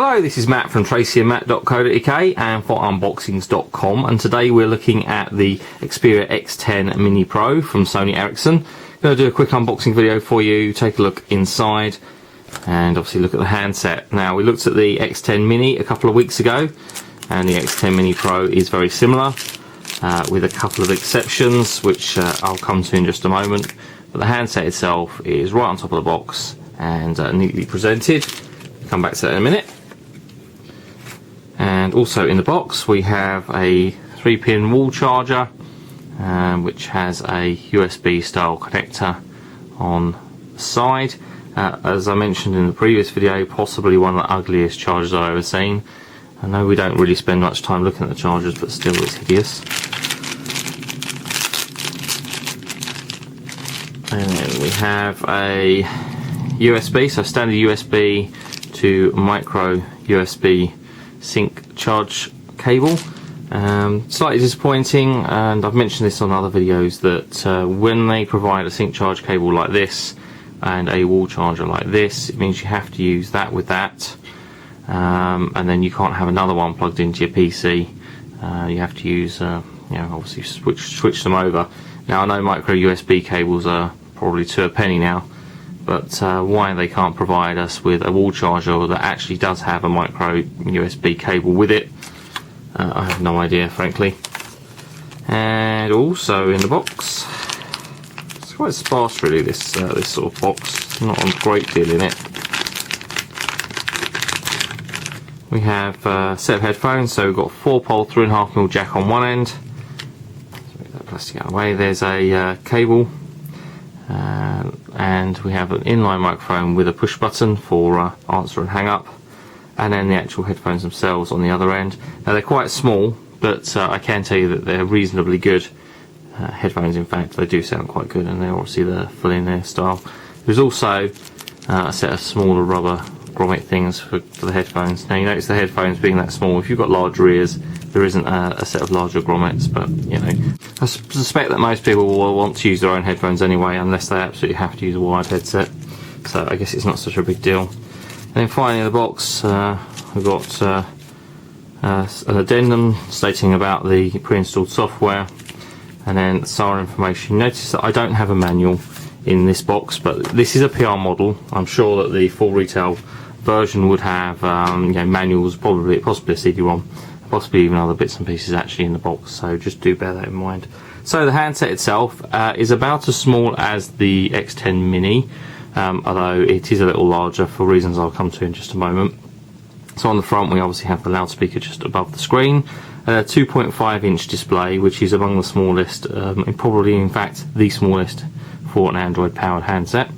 Hello, this is Matt from tracyandmatt.co.uk and for unboxings.com, and today we're looking at the Xperia X10 Mini Pro from Sony Ericsson. I'm going to do a quick unboxing video for you, take a look inside and obviously look at the handset. Now, we looked at the X10 Mini a couple of weeks ago and the X10 Mini Pro is very similar with a couple of exceptions which I'll come to in just a moment, but the handset itself is right on top of the box and neatly presented. Come back to that in a minute. And also in the box we have a 3-pin wall charger which has a USB style connector on the side. As I mentioned in the previous video, possibly one of the ugliest chargers I've ever seen. I know we don't really spend much time looking at the chargers, but still it's hideous. And then we have a USB, so standard USB to micro USB sync charge cable. Slightly disappointing, and I've mentioned this on other videos, that when they provide a sync charge cable like this and a wall charger like this, it means you have to use that with that, and then you can't have another one plugged into your PC. You have to use obviously switch them over. Now I know micro USB cables are probably to a penny now, but why they can't provide us with a wall charger that actually does have a micro USB cable with it, I have no idea, frankly. And also in the box, it's quite sparse really, this sort of box, not a great deal in it. We have a set of headphones, so we've got a 4-pole 3.5mm jack on one end. So get that plastic out of the way. There's a cable. And we have an inline microphone with a push button for answer and hang up, and then the actual headphones themselves on the other end. Now they're quite small, but I can tell you that they're reasonably good headphones. In fact, they do sound quite good, and they're obviously the full in-ear style. There's also a set of smaller rubber grommet things for the headphones. Now you notice the headphones being that small, if you've got larger ears there isn't a set of larger grommets, but you know, I suspect that most people will want to use their own headphones anyway, unless they absolutely have to use a wired headset, so I guess it's not such a big deal. And then finally in the box we've got an addendum stating about the pre-installed software, and then SAR information. Notice that I don't have a manual in this box, but this is a PR model. I'm sure that the full retail version would have manuals, possibly a CD-ROM, possibly even other bits and pieces actually in the box, so just do bear that in mind. So the handset itself is about as small as the X10 Mini, although it is a little larger for reasons I'll come to in just a moment. So on the front we obviously have the loudspeaker just above the screen, a 2.5-inch display, which is among the smallest, probably in fact the smallest for an Android powered handset.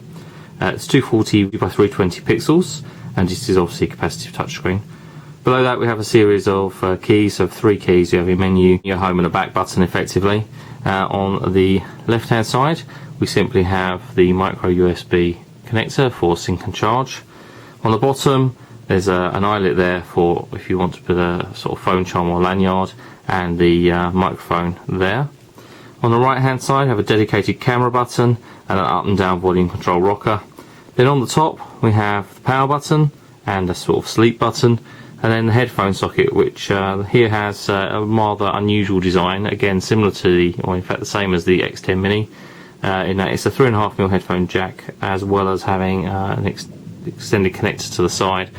It's 240 by 320 pixels, and it is obviously a capacitive touchscreen. Below that we have a series of keys, so 3 keys. You have your menu, your home and a back button effectively. On the left hand side we simply have the micro USB connector for sync and charge. On the bottom there's an eyelet there for if you want to put a sort of phone charm or lanyard, and the microphone there. On the right hand side, have a dedicated camera button and an up and down volume control rocker. Then on the top we have the power button and a sort of sleep button, and then the headphone socket, which here has a rather unusual design, again similar to or in fact the same as the X10 Mini, in that it's a 3.5mm headphone jack, as well as having an extended connector to the side.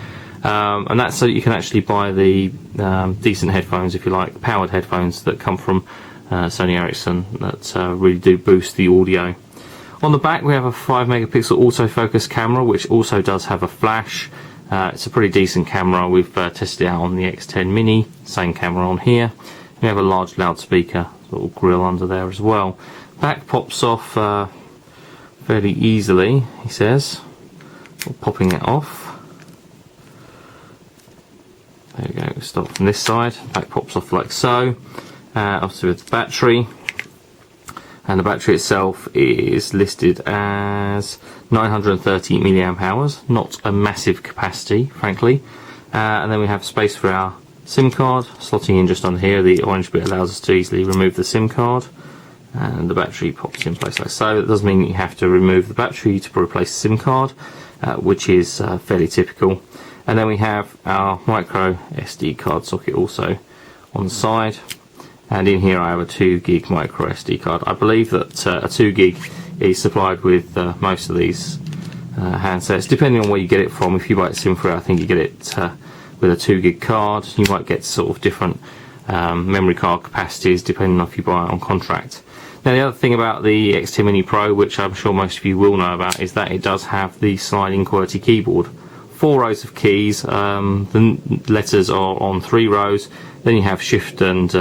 And that's so that you can actually buy the decent headphones, if you like, powered headphones that come from Sony Ericsson, that really do boost the audio. On the back we have a 5-megapixel autofocus camera, which also does have a flash. It's a pretty decent camera. We've tested it out on the X10 Mini, same camera on here. We have a large loudspeaker little grill under there as well. Back pops off fairly easily, he says. We're popping it off. There we go, start from this side. Back pops off like so. Obviously with the battery, and the battery itself is listed as 930 milliamp hours, not a massive capacity frankly. And then we have space for our SIM card slotting in just on here. The orange bit allows us to easily remove the SIM card, and the battery pops in place like so. It does mean you have to remove the battery to replace the SIM card, which is fairly typical. And then we have our micro SD card socket also on the side. And in here I have a 2 gig micro SD card. I believe that a 2 gig is supplied with most of these handsets, depending on where you get it from. If you buy it SIM-free, I think you get it with a 2 gig card. You might get sort of different memory card capacities depending on if you buy it on contract. Now the other thing about the X10 Mini Pro, which I'm sure most of you will know about, is that it does have the sliding QWERTY keyboard. 4 rows of keys, the letters are on 3 rows, then you have shift and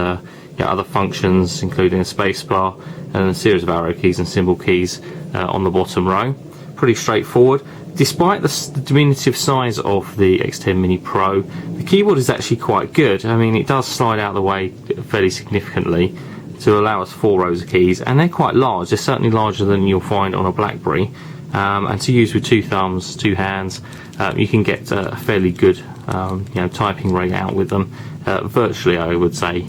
other functions including a space bar and a series of arrow keys and symbol keys on the bottom row. Pretty straightforward. Despite the diminutive size of the X10 Mini Pro, the keyboard is actually quite good. I mean, it does slide out of the way fairly significantly to allow us 4 rows of keys, and they're quite large. They're certainly larger than you'll find on a BlackBerry, and to use with 2 thumbs, 2 hands, you can get a fairly good typing rate out with them. Virtually, I would say,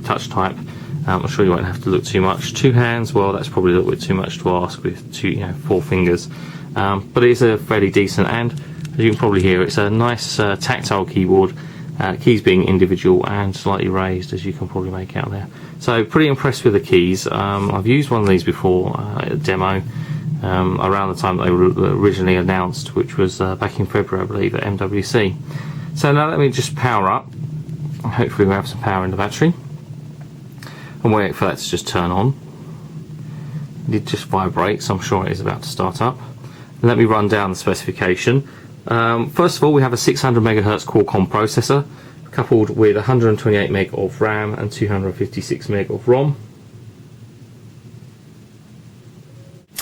touch type. I'm sure you won't have to look too much. 2 hands, well, that's probably a little bit too much to ask with 4 fingers. But it is a fairly decent, and as you can probably hear, it's a nice tactile keyboard. Keys being individual and slightly raised, as you can probably make out there. So pretty impressed with the keys. I've used one of these before at a demo around the time that they were originally announced, which was back in February, I believe, at MWC. So now let me just power up. Hopefully we have some power in the battery, and wait for that to just turn on. It did just vibrate, so I'm sure it is about to start up. Let me run down the specification. First of all, we have a 600 MHz Qualcomm processor coupled with 128 meg of RAM and 256 meg of ROM.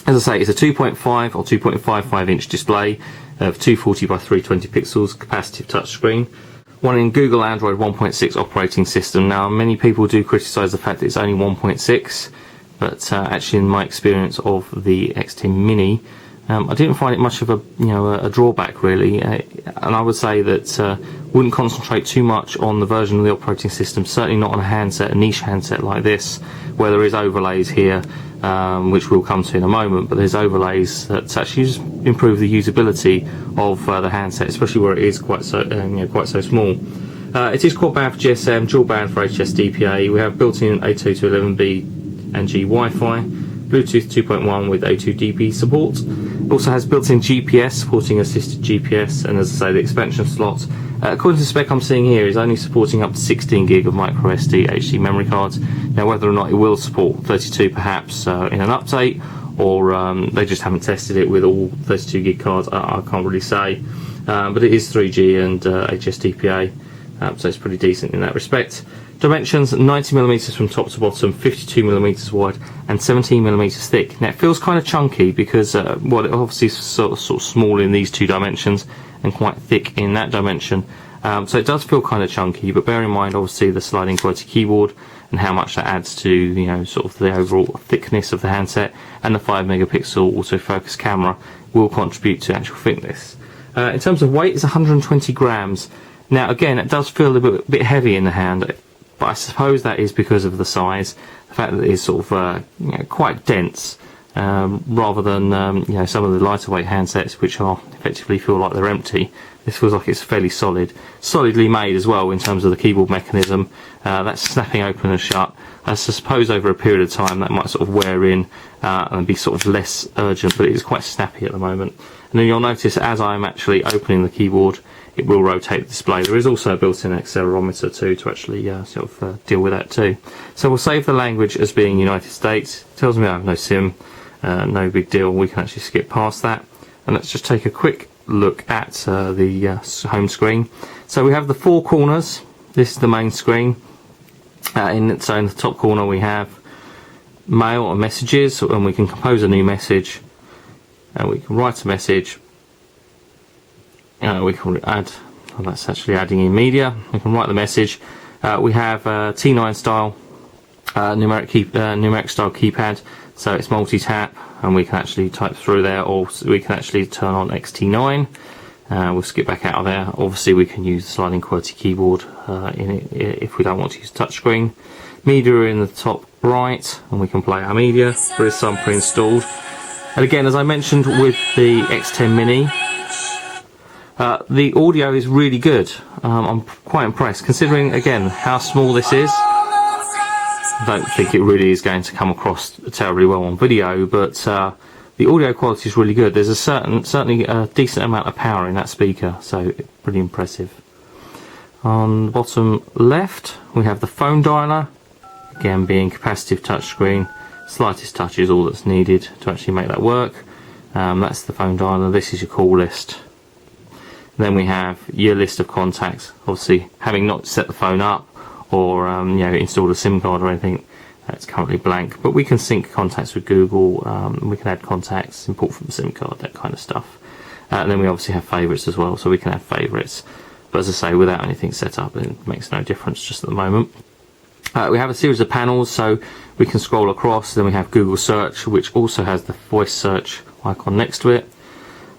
As I say, it's a 2.5 or 2.55 inch display of 240 by 320 pixels, capacitive touchscreen. Running Google Android 1.6 operating system. Now, many people do criticise the fact that it's only 1.6, but actually, in my experience of the X10 Mini, I didn't find it much of a drawback really, and I would say that wouldn't concentrate too much on the version of the operating system. Certainly not on a niche handset like this, where there is overlays here, which we'll come to in a moment. But there's overlays that actually just improve the usability of the handset, especially where it is quite so small. It is quad band for GSM, dual band for HSDPA. We have built-in A2 to 11B and G Wi-Fi. Bluetooth 2.1 with A2 support. It also has built-in GPS, supporting assisted GPS, and as I say, the expansion slot, according to the spec I'm seeing here, is only supporting up to 16 gig of micro SD HD memory cards. Now, whether or not it will support 32 perhaps in an update, or they just haven't tested it with all 32 gig cards, I can't really say. But it is 3G and HSDPA, so it's pretty decent in that respect. Dimensions: 90mm from top to bottom, 52mm wide, and 17mm thick. Now it feels kind of chunky because it obviously is sort of small in these 2 dimensions and quite thick in that dimension. So it does feel kind of chunky, but bear in mind obviously the sliding QWERTY keyboard and how much that adds to sort of the overall thickness of the handset, and the 5 megapixel autofocus camera will contribute to actual thickness. In terms of weight, it's 120 grams. Now again, it does feel a bit heavy in the hand, but I suppose that is because of the size, the fact that it is sort of quite dense, rather than some of the lighter weight handsets which are effectively feel like they're empty. This feels like it's fairly solidly made as well in terms of the keyboard mechanism. That's snapping open and shut. I suppose over a period of time that might sort of wear in and be sort of less urgent, but it is quite snappy at the moment. And then you'll notice as I'm actually opening the keyboard, it will rotate the display. There is also a built-in accelerometer too to actually deal with that too. So we'll save the language as being United States. It tells me I have no SIM, no big deal. We can actually skip past that. And let's just take a quick look at the home screen. So we have the 4 corners. This is the main screen. So in the top corner we have mail or messages, and we can compose a new message, and we can write a message. We can add, that's actually adding in media. We can write the message. We have T9 style numeric style keypad, so it's multi-tap, and we can actually type through there, or we can actually turn on XT9. We'll skip back out of there. Obviously we can use the sliding QWERTY keyboard in it if we don't want to use touchscreen. Media in the top right, and we can play our media. There is some pre-installed. And again, as I mentioned with the X10 Mini, The audio is really good. I'm quite impressed, considering again how small this is. I don't think it really is going to come across terribly well on video, but the audio quality is really good. There's a certainly a decent amount of power in that speaker, so pretty impressive. On the bottom left we have the phone dialer, again being capacitive touchscreen. Slightest touch is all that's needed to actually make that work. That's the phone dialer. This is your call list. Then we have your list of contacts. Obviously, having not set the phone up or installed a SIM card or anything, it's currently blank. But we can sync contacts with Google. We can add contacts, import from the SIM card, that kind of stuff. And then we obviously have favourites as well, so we can add favourites. But as I say, without anything set up, it makes no difference just at the moment. We have a series of panels, so we can scroll across. Then we have Google Search, which also has the voice search icon next to it.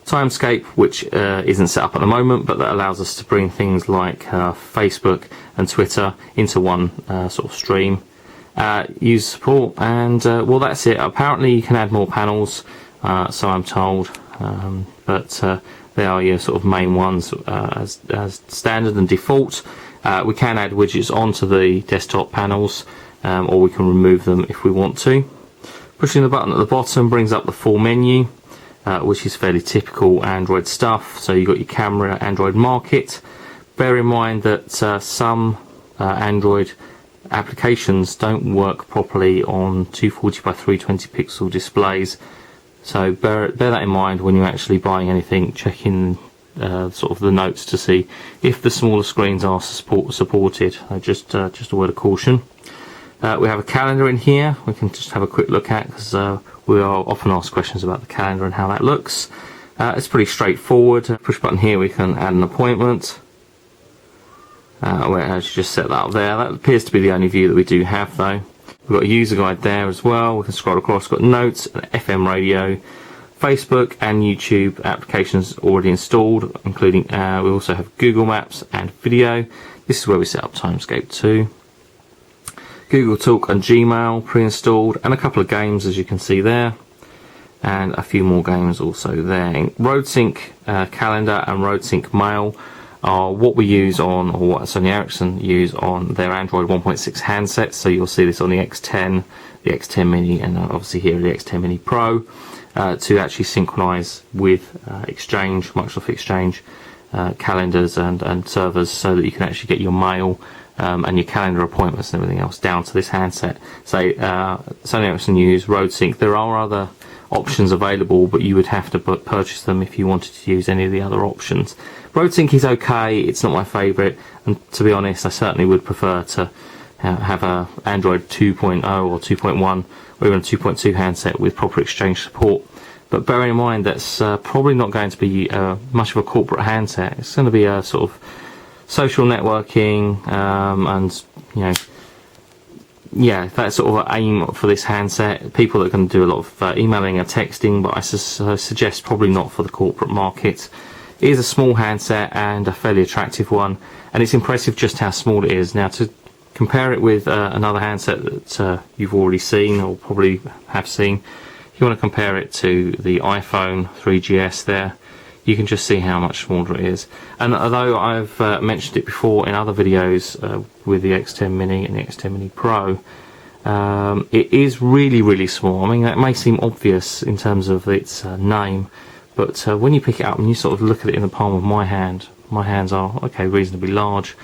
Timescape, which isn't set up at the moment, but that allows us to bring things like Facebook and Twitter into one sort of stream. User support, and well, that's it. Apparently you can add more panels, so I'm told, but they are your sort of main ones as standard and default. We can add widgets onto the desktop panels, or we can remove them if we want to. Pushing the button at the bottom brings up the full menu, which is fairly typical Android stuff. So you've got your camera, Android Market. Bear in mind that some Android applications don't work properly on 240 by 320 pixel displays, so bear that in mind when you're actually buying anything. Checking sort of the notes to see if the smaller screens are supported. Just a word of caution. We have a calendar in here we can just have a quick look at, because we are often asked questions about the calendar and how that looks. It's pretty straightforward. Push button here, we can add an appointment. Whereas you just set that up there. That appears to be the only view that we do have though. We've got a user guide there as well. We can scroll across. We've got notes, an FM radio, Facebook and YouTube applications already installed, including we also have Google Maps and video. This is where we set up Timescape too. Google Talk and Gmail pre-installed, and a couple of games as you can see there, and a few more games also there. RoadSync calendar and RoadSync mail are what we use on, or what Sony Ericsson use on their Android 1.6 handsets. So you'll see this on the X10, the X10 Mini, and obviously here the X10 Mini Pro, to actually synchronize with Exchange, Microsoft Exchange calendars and servers, so that you can actually get your mail and your calendar appointments and everything else down to this handset. So Sony Ericsson use RoadSync. There are other options available, but you would have to purchase them if you wanted to use any of the other options. RoadSync is okay, it's not my favourite, and to be honest I certainly would prefer to have a Android 2.0 or 2.1 or even a 2.2 handset with proper Exchange support. But bearing in mind that's probably not going to be much of a corporate handset. It's going to be a sort of social networking and that sort of aim for this handset. People that can do a lot of emailing and texting, but I suggest probably not for the corporate market. It is a small handset and a fairly attractive one, and it's impressive just how small it is. Now, to compare it with another handset that you've already seen or probably have seen, if you want to compare it to the iPhone 3GS there, you can just see how much smaller it is. And although I've mentioned it before in other videos with the X10 Mini and the X10 Mini Pro, it is really, really small. I mean, that may seem obvious in terms of its name, but when you pick it up and you sort of look at it in the palm of my hands are, okay, reasonably large,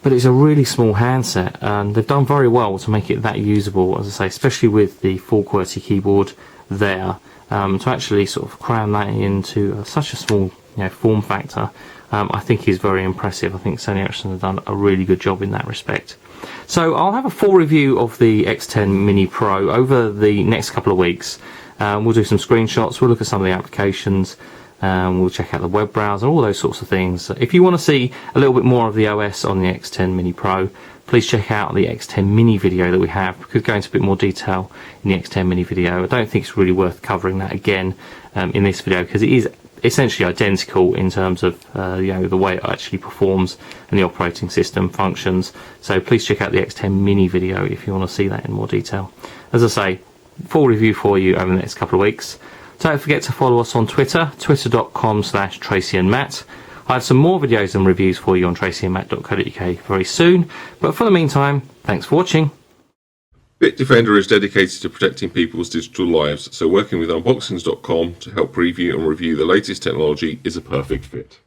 but it's a really small handset, and they've done very well to make it that usable, as I say, especially with the full QWERTY keyboard there. To actually sort of cram that into such a small form factor, I think is very impressive. I think Sony Ericsson have done a really good job in that respect. So I'll have a full review of the X10 Mini Pro over the next couple of weeks. We'll do some screenshots, we'll look at some of the applications, we'll check out the web browser, all those sorts of things. If you want to see a little bit more of the OS on the X10 Mini Pro, please check out the X10 Mini video that we have. We could go into a bit more detail in the X10 Mini video. I don't think it's really worth covering that again in this video, because it is essentially identical in terms of the way it actually performs and the operating system functions. So please check out the X10 Mini video if you want to see that in more detail. As I say, full review for you over the next couple of weeks. Don't forget to follow us on Twitter, twitter.com/TracyandMatt. I have some more videos and reviews for you on tracyandmatt.co.uk very soon, but for the meantime, thanks for watching. Bitdefender is dedicated to protecting people's digital lives, so working with unboxings.com to help preview and review the latest technology is a perfect fit.